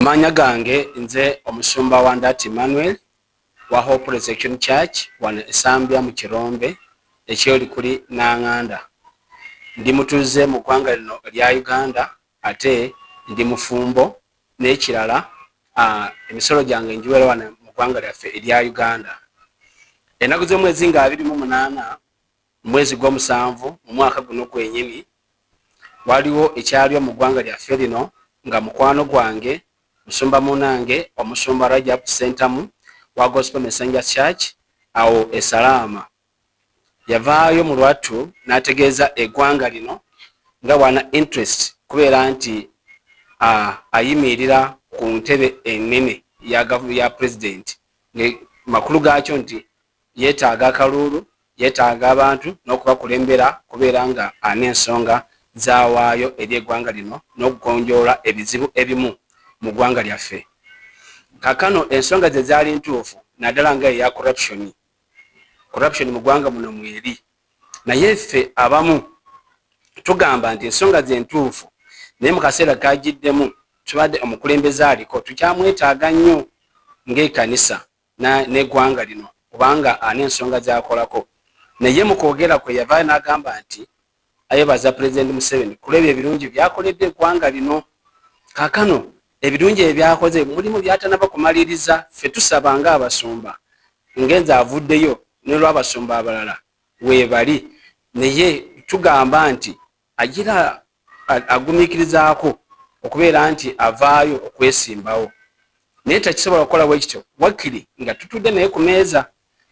Manya gange nze omusumba wa Ndati Emmanuel wa Hope Resurrection Church wano Esambya mu Kirombe ekyoli kuli Nanganda. Ndi mutuze mu ggwanga lino lya Uganda ate ndi mufumbo n'ekirala emisolo gyange njiwera wano mu ggwanga lyaffe erya Uganda. Ennaku z'omwezi nga 28 mwezi gw'omusanvu mu mwaka guno gwenyini waliwo ekyaliwo mu ggwanga lyaffe lino nga mukwano gwange musumba munange omusumba Rajab Sentamu wa Gospel Messenger Church awo Esalama yavaayo mu lwattu n'ategeeza eggwanga lino nga wana interest kubeera nti ayimirira ku ntebe ennene ya president makulu gaakyo nti yeetaaga akalulu yeetaaga abantu n'okubakulembera kubeera nga an'ensonga zaawaayo eri eggwanga lino n'okugonjoola ebizibu ebimu mu ggwanga lyaffe. Kakano ensonga ze zaali ntuufu naddala nga eya corruption mu ggwanga muno mweri, naye ffe abamu tugamba nti ensonga ze ntuufu naye mu kaseera kagiddemu tubadde omukulembeze aliko tukyamwetaaga nnyo ng'ekkanisa n'eggwanga lino kubanga ani ensonga zakolako. Naye mu kwogera kwe yavaayo n'agamba nti ayebaza Pulezidenti Museveni kulebya ebirungi byakoledde eggwanga lino. Kaakano ebirungi ebyakoze mulimu byatanaba kumaliriza, ffe tusaba nga abasumba ngenza avuddeyo n'olw'abasumba abalala weebali, naye tugamba nti agira agumiikirizaako okubeera nti avaayo okwesimbawo, naye takisobola okukola bwekityo wakkiri nga tutudde naye ku meeza.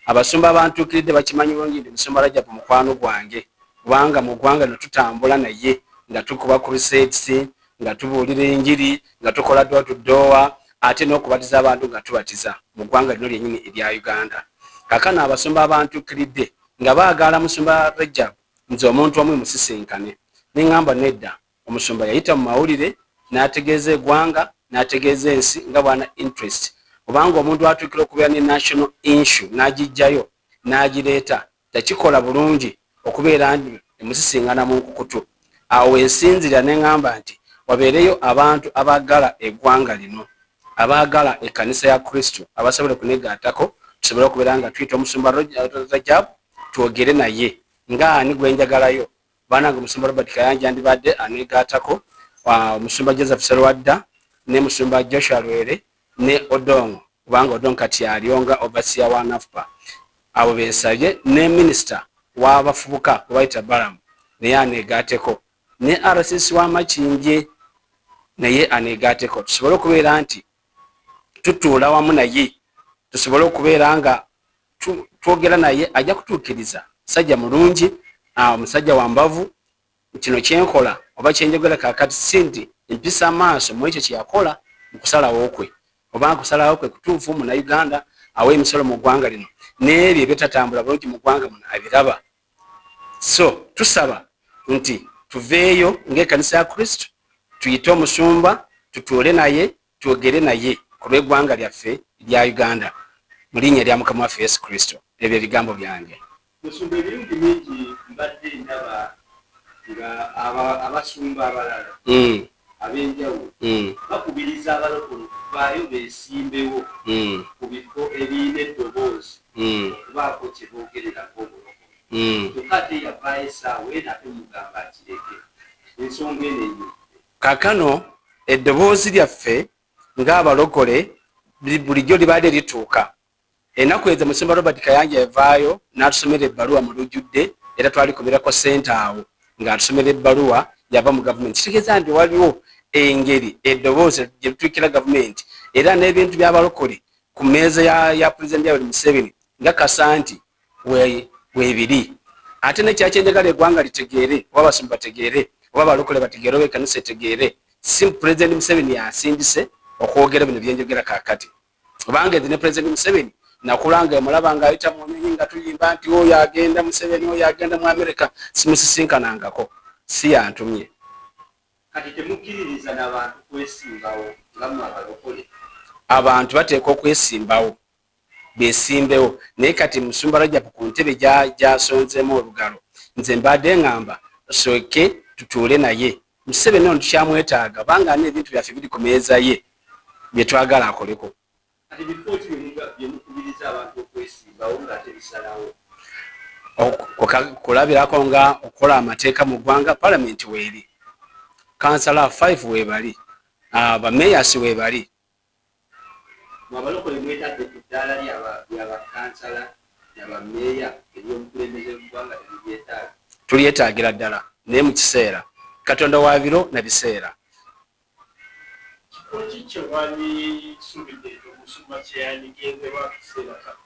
Abasumba abantuukiridde bakimanyi bulungi ndi musumba Rajab mukwano gwange kubanga mu ggwanga ne tutambula naye nga tukuba crusades, nga tubuulira enjiri, nga tukola door to door, ate n'okubatiza abantu nga tubatiza mu ggwanga lino lyennyini erya Uganda. Kaakano abasumba abantuukiridde nga baagala musumba Rajab nze omuntu omu musisinkane neŋŋamba nedda, omusumba yayita mu mawulire n'ategeeza eggwanga n'ategeeza ensi nga bwana interest kubanga omuntu atuukira okubeera ne national issue n'agijjayo n'agireeta takikola bulungi okubeera nti emusisinkana mu nkukutu. Awo ensinzira neŋŋamba nti wabeereyo abantu abaagala eggwanga lino, abaagala ekkanisa ya Kristo, abasobola okunegaatako tusobole okubeera nga tuyita omusumba Rajab twogere naye ng'ani gwe njagalayo. Banange omusumba Robert Kayanja ndibadde anegaatako, omusumba Joseph Serwadda ne musumba Joshua Lwere ne Odongo kubanga Odongo kati alionga overseer wa NAFPA. Abo bensabye ne minister w'abafubuka kubayita Balamu naye anegaateko, ne RCC wa Makindye naye anegaateko, tusobole okubeera nti tutuula wamu naye, tusobole okubeera nga twogera naye ajja kutuukiriza. Musajja mulungi, omusajja wa mbavu, kino kyenkola oba kyenjogera kaakati si nti mpisa amaaso mu ekyo kyeyakola mu kusalawo kwe oba kusalawo kwe kutuufu mu Uganda awa emisolo mu ggwanga lino n'ebyo ebyetatambula bulungi mu ggwanga muno abiraba. So tusaba nti tuveeyo ng'ekkanisa ya Kristo tuyite omusumba tutuule naye twogere naye ku lw'eggwanga lyaffe lya Uganda mu linnya lya Mukama waffe Yesu Kristo. Ebyo ebigambo byange. Musumba ebirungi bingi mbadde ndaba nga abasumba abalala ab'enjawulo bakubiriza abalokole okuvaayo beesimbewo ku bifo ebirina eddoboozi okubaako kye boogererako obulokole. Kyokka ate yavaayo essaawa era ate mugamba akireke ensonga eno enyo. Kaakano eddoboozi lyaffe ng'abalokole bulijjo libadde lituuka. Ennaku ezo musumba Robert Kayanja yavaayo n'atusomera ebbaluwa mu lujjudde era twalikumirako ssente awo ng'atusomera ebbaluwa yava mu gavumenti. Kitegeeza nti waliwo engeri eddoboozi gye lituukira gavumenti era n'ebintu by'abalokole ku mmeeza ya Pulezidenti Yoweri Museveni nga kasa nti weebiri. Ate nekyakyenjagala eggwanga litegeere oba abasumba bategeere oba abalokole bategeere oba ekkanisa etegeere, si Pulezidenti Museveni yasindise okwogera bino byenjogera kaakati. Kubanga nze ne Pulezidenti Museveni nakulanga emulaba ng'ayita mu nyonyi nga tuyimba nti oyo agenda Museveni oyo agenda mu Amerika, simusisinkanangako, si yantumye. Kati temukkiririza n'abantu kwesimbawo nga mu abalokole? Abantu bateekwa okwesimbawo beesimbewo, naye kati musumba Rajab ku ntebe gy'asonzeemu olugalo nze mbadde ngamba sooke tutuule naye Museveni ono tukyamwetaaga banga n'ebintu byaffe biri ku meeza ye bye twagala akoleko. Ati before byemukubiriza abantu okwesimbawo nga tebisalawo. Kulabirako nga okukola amateeka mu ggwanga, palamenti weeri, kansala 5 weebali, bameyasi weebali. Mwabalokole mwetadde ku ddaala ly'abakansala n'abameeya eby'obukulembeze bw'eggwanga tebibyetaaga. Tulyetaagira ddala naye mu kiseera, Katonda wa biro na biseera. Kifo ki kye wali suubidde omusumba kye yandigendebwa kiseera kano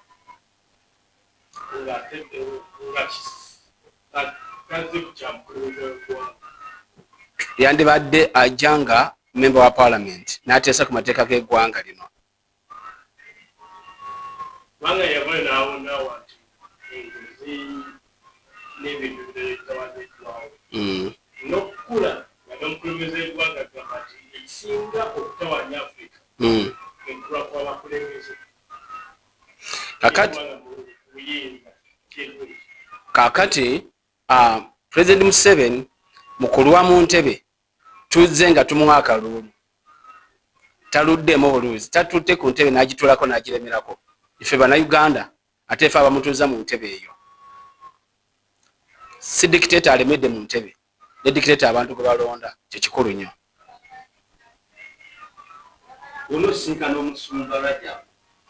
nga kaze ku kyamukulembeze w'eggwanga? Yandibadde ajja nga member wa parliament n'ateesa ku mateeka g'eggwanga lino. Kubanga yavayo n'awonawo nti enguzi n'ebintu bitawandiikibwawo n'okukula nga n'omukulembeze w'eggwanga agamba nti ekisinga okutawanya Afrika enkula kw'abakulembeze. Kakati President Museveni mu kulwa mu ntebe tuzze nga tumuwa akalulu, taluddemu buluuzi, tatutte ku ntebe n'agitulako n'agiremerako. Ife bannayuganda ate ife abamutuuza mu ntebe eyo, si dictator alemedde mu ntebe, ne dictator abantu gwe balonda, kyo kikulu nnyo. Onosinkana omusumba Rajab,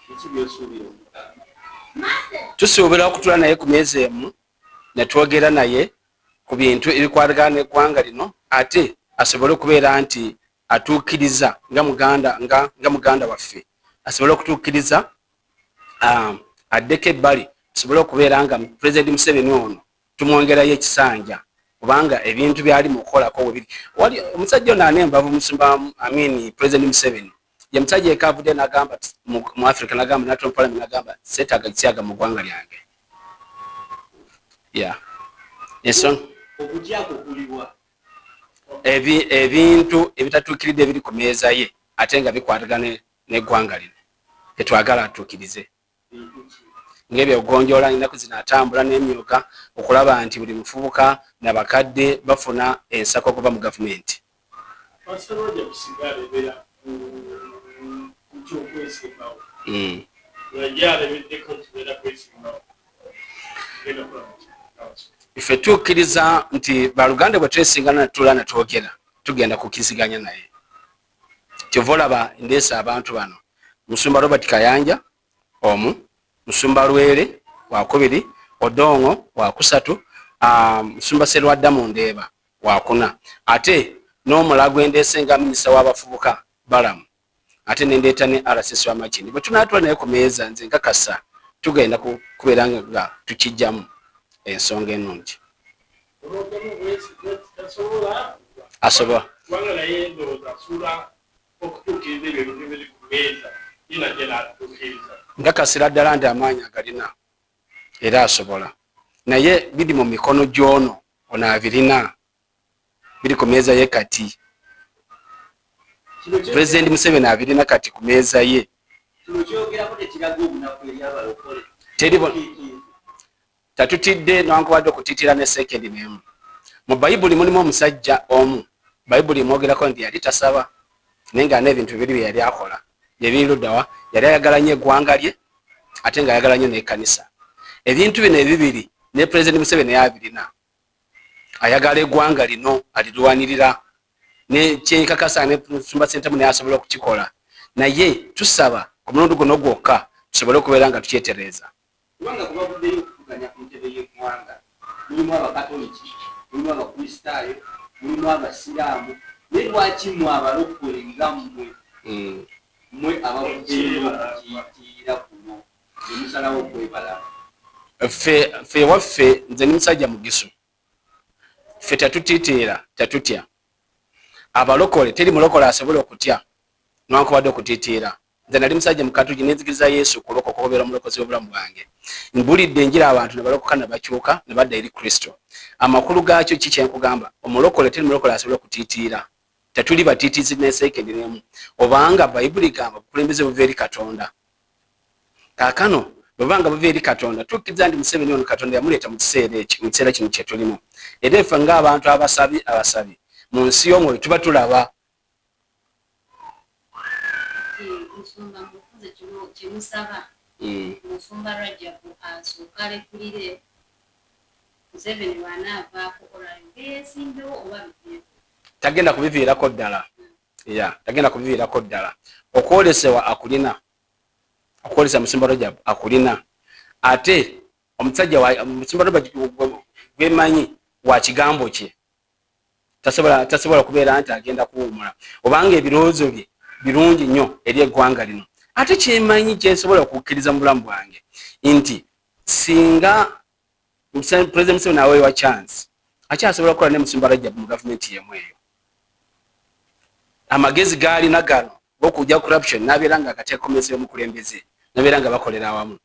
kiki by'osuubira omuganda? Tusuubira okutula naye ku myezi emu ne twogera naye ku bintu ebikwatagana n'eggwanga lino, ate asobole okubeera nti atuukiriza nga muganda waffe, asobole okutuukiriza addeko ebbali, tusobole okubeera nga President Museveni ono tumwongerayo ekisanja, kubanga ebintu byali mu kukolako webiri. Wali omusajja ono anembavu musumba President Museveni ye musajja ekavudde n'agamba mu Africa, n'agamba National Parliament, n'agamba seetaaga kisyaga mu ggwanga lyange. Okutyako kulibwa ebintu ebitatuukiridde ebiri ku meeza ye ate nga bikwatagana n'eggwanga lino tetwagala atuukirize, ng'ebyogonjoola ennaku zino atambula n'emyuka okulaba nti buli mufubuka n'abakadde bafuna ensako okuva mu gavumenti. Ife tukkiriza nti baluganda bwe twesingana netula netwogera tugenda kukiziganya naye. Kyova olaba ndeesa abantu bano, Musumba Robert Kayanja omu, Musumba Lwere wakubiri, Odongo wakusatu, Musumba Serwadda Mundeeba wakuna, ate n'omulago endeese nga minisita w'abafubuka Balamu, ate nendeeta ne RCS w'Amakindi. Bwe tunaatula naye ku meeza nze nkakasa tugenda kubeera nga tukijjamu ensonga ennungi. Asobola nkakasira ddala nti amaanyi agalina era asobola, naye biri mu mikono gy'ono ono abirina, biri ku meeza ye kati. President Museveni abirina kati ku meeza ye. Tatutidde newankubadde okutiitira ne sekendi n'emu. Mu Bayibuli mulimu omusajja omu, Bayibuli emwogerako nti yali tasaba naye nga n'ebintu bibiri bye yali akola ebiruddawa, yali ayagala nnyo eggwanga lye ate nga ayagala nnyo n'ekkanisa. Ebintu bino ebibiri ne President Museveni yabirina, ayagala eggwanga lino alirwanirira, ne kyenkakasa ne Musumba Ssentamu naye asobola okukikola, naye tusaba ku mulundi guno gwokka tusobole okubeera nga tukyetereeza. Kubanga kubavuddeyo okuvuganya ku ntebe y'eggwanga mulimu abakatoliki, mulimu abakristaayo, mulimu abasiraamu, naye lwaki mmwe abalokole nga mmwe abavuddeyo okuyitiira kuno nemusalawo okwebala? Ffe waffe nze ni musajja mugisu, ffe tatutiitiira, tatutya. Abalokole teri mulokole asobola okutya newankubadde okutiitiira. Nze nali musajja mukatuuki nenzikiriza Yesu kulokoka okubeera omulokozi w'obulamu bwange. Mbulidde enjira abantu ne balokoka ne bakyuka ne badda eri Kristo. Amakulu gaakyo ki kye nkugamba? Omulokole teri mulokole asobola okutiitiira. Tetuli batiitiizi n'ensekendi n'emu. Obanga Bayibuli gamba obukulembeze buva eri Katonda. Kaakano bwebanga buva eri Katonda tukkiriza nti Museveni ono Katonda yamuleeta mu kiseera kino kye tulimu. Era ffe ng'abantu abasabi mu nsi y'omwoyo tuba tulaba nsumba mukuze kimusaba musumba Rajabu asukale kulire Museveni wanaavaako olwayo beesimbewo oba biviirako tagenda kubiviirako ddala tagenda kubiviirako ddala okwolesewa akulina okwolesa Musumba Rajabu akulina ate omusajja Musumba Rajabu gwemanyi wa kigambo kye tasobola kubeera nti agenda kuwumula obanga ebirowoozo bye birungi nnyo eri eggwanga lino ate kyemanyi kyensobola okukkiriza mu bulamu bwange nti singa President Museveni aweebwa chance akyasobola okukola ne Musumba Rajabu mu gavumenti yemu eyo amagezi gaalina gano g'okujja corruption n'abeera nga akateekomesa y'omukulembeze n'abeera nga bakolera awamu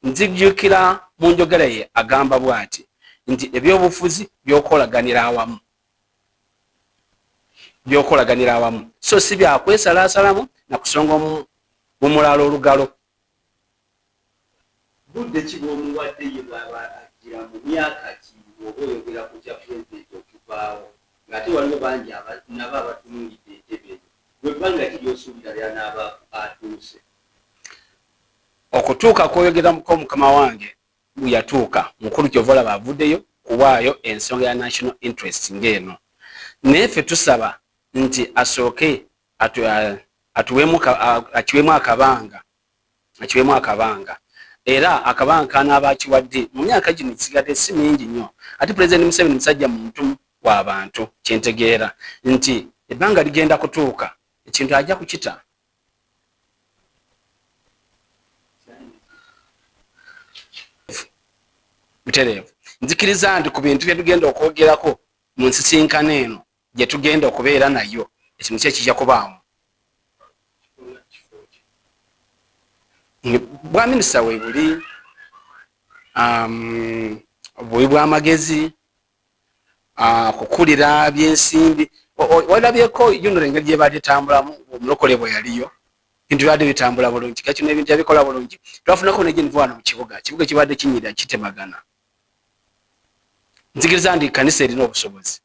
nzijjukira mu njogera ye agamba bw'ati nti ebyobufuzi byokolaganira awamu so si byakwesalaasalamu na kusonga omumulala olugalo budde ki bw'omuwadde ye bw'aba agira mu myaka ki bw'oba oyogera ku kya pulezidenti okuvaawo ng'ate waliwo bangi nabo abatunuulidde entebe bwebbanga kiryosuubira lya n'aba atuuse okutuuka kwoyogerako mukama wange bweyatuuka mukulu kyova olaba avuddeyo kuwaayo ensonga ya national interest ng'eno naye ffe tusaba nti asooke akiwemu akabanga era akabanga kanaaba akiwadde mu myaka gino kisigadde si mingi nnyo ate Pulezidenti Museveni musajja muntu w'abantu kyentegeera nti ebbanga ligenda kutuuka ekintu ajja kukita butereevu nzikiriza nti ku bintu bye tugenda okwogerako mu nsisinkano eno gye tugenda okubeera nayo ekintu kye kijja kubaamu bwa minisita we buli buwi bw'amagezi kukulira byensimbi walabyeko yuno engeri gye badde tambulamu omulokole bwe yaliyo bintu byadde bitambula bulungi kakino ebintu yabikola bulungi twafunako negenivu wano mu kibuga kibadde kinyirira kitemagana nzikiriza nti kanisa erina obusobozi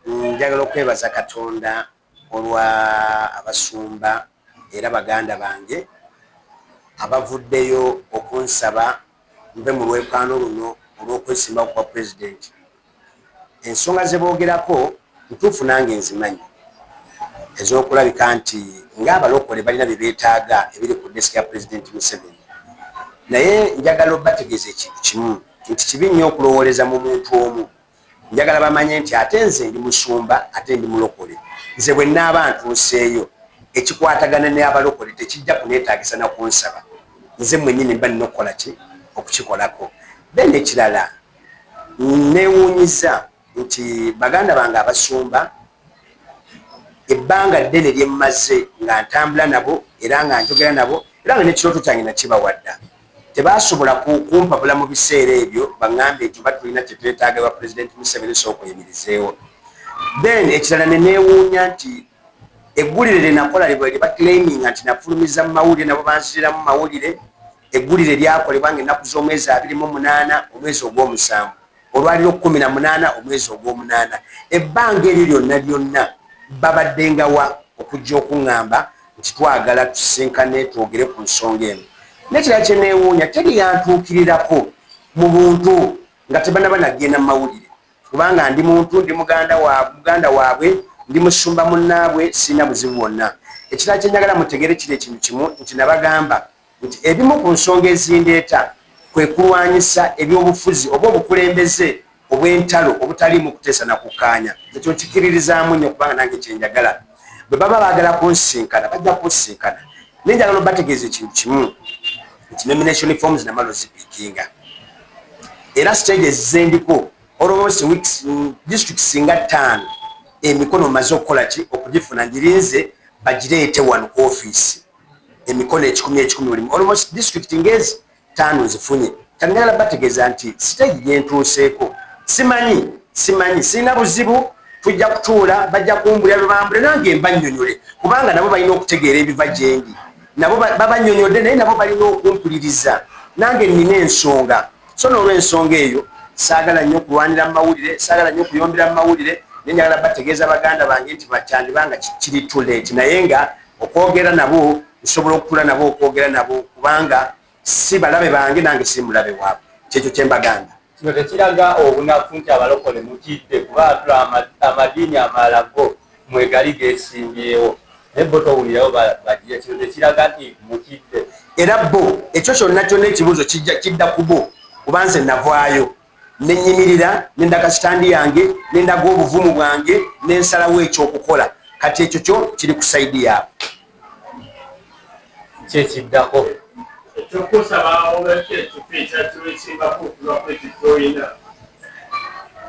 njagala okwebaza Katonda olwa abasumba era baganda bange abavuddeyo okunsaba mbe mu lwekaano luno olw'okwesimbawo kwa pulezidenti ensonga ze boogerako ntuufu nange nzimanyi ez'okulabika nti ng'abalokole balina bye beetaaga ebiri ku desiki ya pulezidenti Museveni naye njagala obategeeza ekintu kimu nti kibi nnyo okulowooleza mu muntu omu njagala bamanye nti ate nze ndi musumba ate ndi mulokole nze bwe nnaaba ntuuseeyo ekikwatagana n'abalokole tekijja kuneetaagisa na kunsaba nze mwennyini mba nina okukola ki okukikolako then ekirala neewuunyiza nti baganda bange abasumba ebbanga ddene lye mmaze nga ntambula nabo era nga njogera nabo era nga n'ekirooto kyange nakibawadda tebasobola kumpabula mu biseera ebyo baŋŋambe nti oba tulina kyetwetaaga lwa pulezidenti Museveni sooka oyimirizeewo then ekirala ne neewuunya nti eggulire lye nakola lye baclaiminga nti nafulumiza mu mawulire nabo bansiriramu mawulire eggulire lyakolebwa ng'ennaku z'omwezi 28 omwezi ogw'omusanvu olwaliro 18 omwezi ogw'omunaana ebbanga eryo lyonna babaddengawa okujja okuŋŋamba nti twagala tusinkane twogere ku nsonga eno n'ekirala kye neewuunya teri yantuukirirako mu buntu nga tebanaba nagenda mu mawulire kubanga ndi muntu ndi muganda waabwe ndi musumba munnaabwe sirina buzibu bwonna ekirala kye njagala mutegere kiri ekintu kimu nti nabagamba nti ebimu ku nsonga ezindeeta kwe kulwanyisa ebyobufuzi oba obukulembeze obw'entalo obutaliimu kuteesa na kukkaanya ekyo nkikiririzaamu nnyo kubanga nange kyenjagala bwe baba baagala kunsinkana bajja kunsinkana naye njagala obategeeza ekintu kimu nti nomination forms namala ozipiikinga era stages zendiko almost weeks district singa 5 emikono maze okukola ki okugifuna ngirinze bagireete wano ku office emikono 10 buli almost district ngezi 5 zifunye kanjagala bategeeza nti stage gyentuuseeko simanyi sirina buzibu tujja kutuula bajja kumbulira lubambule nange mbannyonnyole kubanga nabo balina okutegeera ebiva gyendi nabo babannyonnyodde naye nabo balina okumpuliriza nange nina ensonga so n'olw'ensonga eyo saagala nnyo kulwanira mu mawulire, saagala nnyo kuyombera mu mawulire, naye njagala bategeeza baganda bange nti bakyandibanga kiri too late, naye nga okwogera nabo nsobola okutula nabo okwogera nabo kubanga si balabe bange nange si mulabe waabwe. Kyekyo kye mbagamba. Kino tekiraga obunafu nti abalokole mutidde kuba atula amadiini amalala go mwegali geesimbyewo naye bo towulirawo bagira. Kino tekiraga nti mutidde. Era bo ekyo kyonna kyonna ekibuuzo kidda ku bo kuba nze navaayo nenyimirira nendaga sitandi yange nendaga obuvumu bwange nensalawo ekyokukola. Kati ekyo kyo kiri ku saidi yaabwe. Kyekiddako ekyokusaba olwekyo ekifo ekyatuweesimbako okuvaku ekitolina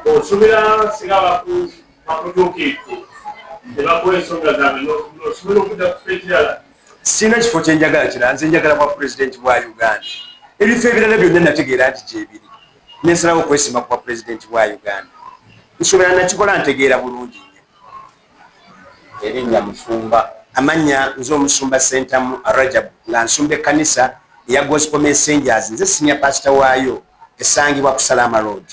osubira singa bakutuukiridde tebakuwa ensonga zange nosobola okudda ku kifo ekirala. Sina kifo kyenjagala kirala, nze njagala bwa pulezidenti bwa Uganda. Ebifo ebirala byonna nategeera nti gyebiri nensalawo okwesimba ku bwa pulezidenti bwa Uganda. Nsobola nakikola ntegeera bulungi nnyo. erinnya musumba Amanya nze omusumba Sentamu Rajab nga nsumba ekkanisa eya Gospel Messengers, nze senior pastor waayo esangibwa ku Salama Road.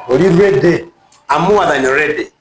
oli ready? I'm more than ready.